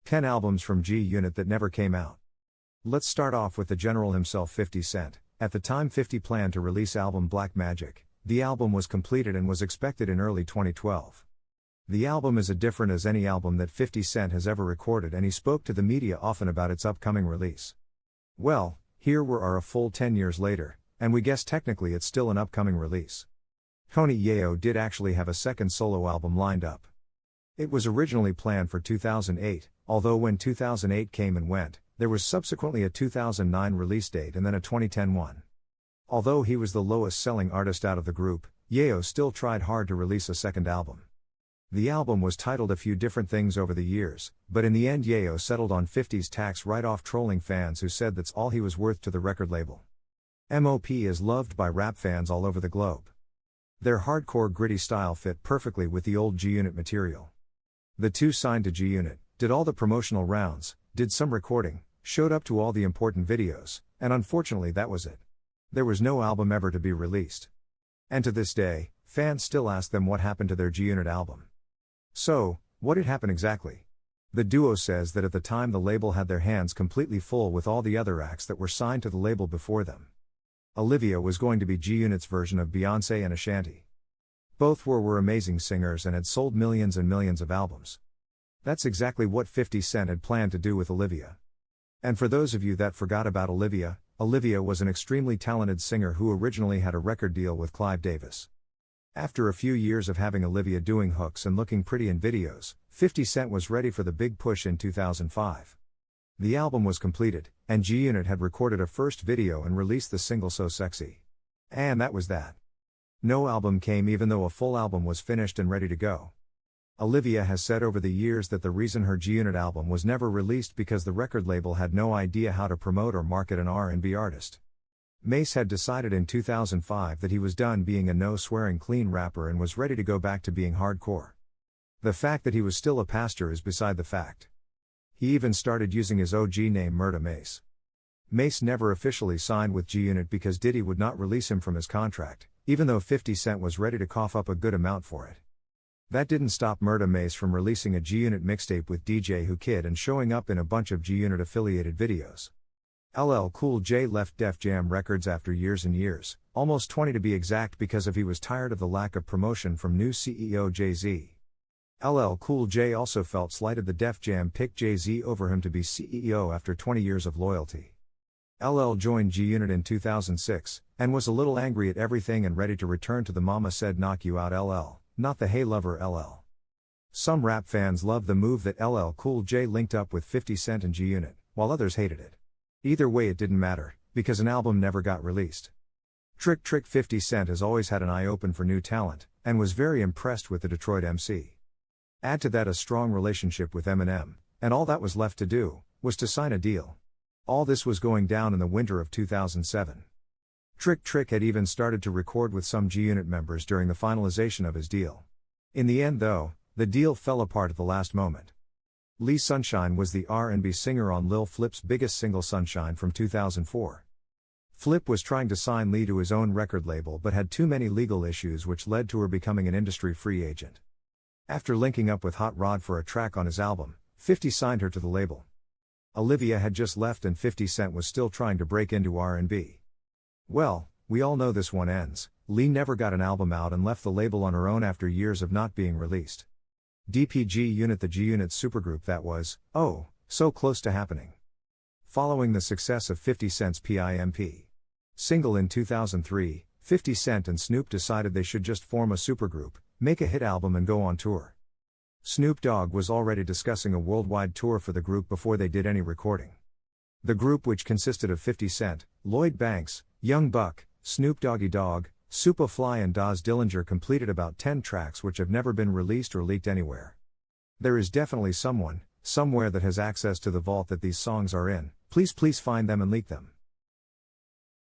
10 albums from G-Unit that never came out. Let's start off with the general himself, 50 Cent. At the time 50 planned to release album Black Magic, the album was completed and was expected in early 2012. The album is as different as any album that 50 Cent has ever recorded, and he spoke to the media often about its upcoming release. Well, here we are a full 10 years later, and we guess technically it's still an upcoming release. Tony Yayo did actually have a second solo album lined up. It was originally planned for 2008, although when 2008 came and went, there was subsequently a 2009 release date and then a 2010 one. Although he was the lowest selling artist out of the group, Yayo still tried hard to release a second album. The album was titled a few different things over the years, but in the end Yayo settled on 50's tax write-off, trolling fans who said that's all he was worth to the record label. MOP is loved by rap fans all over the globe. Their hardcore gritty style fit perfectly with the old G-Unit material. The two signed to G-Unit, did all the promotional rounds, did some recording, showed up to all the important videos, and unfortunately that was it. There was no album ever to be released. And to this day, fans still ask them what happened to their G-Unit album. So, what did happen exactly? The duo says that at the time the label had their hands completely full with all the other acts that were signed to the label before them. Olivia was going to be G-Unit's version of Beyoncé and Ashanti. Both were amazing singers and had sold millions and millions of albums. That's exactly what 50 Cent had planned to do with Olivia. And for those of you that forgot about Olivia, Olivia was an extremely talented singer who originally had a record deal with Clive Davis. After a few years of having Olivia doing hooks and looking pretty in videos, 50 Cent was ready for the big push in 2005. The album was completed, and G-Unit had recorded a first video and released the single So Sexy. And that was that. No album came even though a full album was finished and ready to go. Olivia has said over the years that the reason her G-Unit album was never released because the record label had no idea how to promote or market an R&B artist. Mase had decided in 2005 that he was done being a no-swearing clean rapper and was ready to go back to being hardcore. The fact that he was still a pastor is beside the fact. He even started using his OG name Murda Mase. Mase never officially signed with G-Unit because Diddy would not release him from his contract, even though 50 Cent was ready to cough up a good amount for it. That didn't stop Murda Mase from releasing a G-Unit mixtape with DJ Who Kid and showing up in a bunch of G-Unit affiliated videos. LL Cool J left Def Jam Records after years and years, almost 20 to be exact, because he was tired of the lack of promotion from new CEO Jay-Z. LL Cool J also felt slighted the Def Jam picked Jay-Z over him to be CEO after 20 years of loyalty. LL joined G-Unit in 2006, and was a little angry at everything and ready to return to the Mama Said Knock You Out LL, not the Hey Lover LL. Some rap fans loved the move that LL Cool J linked up with 50 Cent and G-Unit, while others hated it. Either way it didn't matter, because an album never got released. Trick 50 Cent has always had an eye open for new talent, and was very impressed with the Detroit MC. Add to that a strong relationship with Eminem, and all that was left to do, was to sign a deal. All this was going down in the winter of 2007. Trick had even started to record with some G-Unit members during the finalization of his deal. In the end though, the deal fell apart at the last moment. Lee Sunshine was the R&B singer on Lil Flip's biggest single Sunshine from 2004. Flip was trying to sign Lee to his own record label but had too many legal issues, which led to her becoming an industry free agent. After linking up with Hot Rod for a track on his album, 50 signed her to the label. Olivia had just left and 50 Cent was still trying to break into R&B. Well, we all know this one ends. Lee never got an album out and left the label on her own after years of not being released. DPG Unit, the G-Unit supergroup that was, oh, so close to happening. Following the success of 50 Cent's PIMP single in 2003, 50 Cent and Snoop decided they should just form a supergroup, make a hit album and go on tour. Snoop Dogg was already discussing a worldwide tour for the group before they did any recording. The group, which consisted of 50 Cent, Lloyd Banks, Young Buck, Snoop Doggy Dogg, Superfly and Daz Dillinger, completed about 10 tracks which have never been released or leaked anywhere. There is definitely someone, somewhere that has access to the vault that these songs are in. Please find them and leak them.